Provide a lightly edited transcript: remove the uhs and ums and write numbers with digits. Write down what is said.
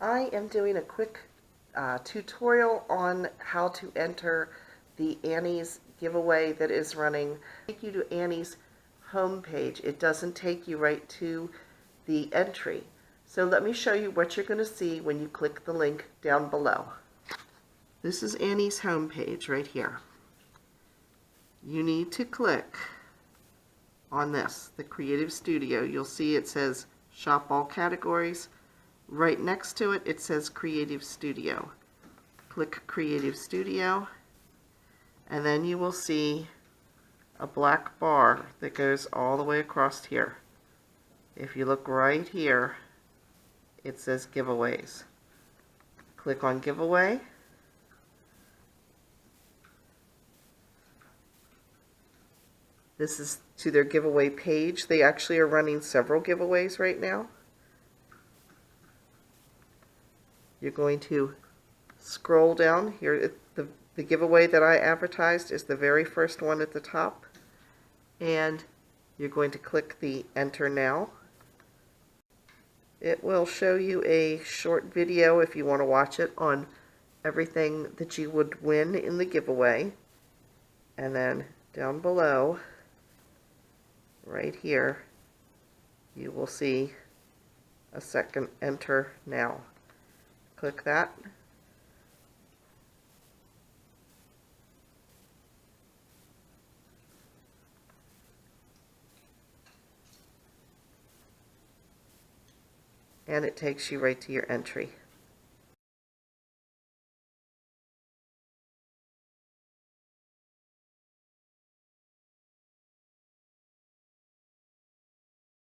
I am doing a quick tutorial on how to enter the Annie's giveaway that is running. Take you to Annie's homepage. It doesn't take you right to the entry. So let me show you what you're going to see when you click the link down below. This is Annie's homepage right here. You need to click on this, the Creative Studio. You'll see it says Shop All Categories. Right next to it, it says Creative Studio. Click Creative Studio, and then you will see a black bar that goes all the way across here. If you look right here, it says Giveaways. Click on Giveaway. This is to their giveaway page. They actually are running several giveaways right now. You're going to scroll down here. The giveaway that I advertised is the very first one at the top, and you're going to click the Enter Now. It will show you a short video if you want to watch it on everything that you would win in the giveaway. And then down below, right here, you will see a second Enter Now. Click that. And it takes you right to your entry.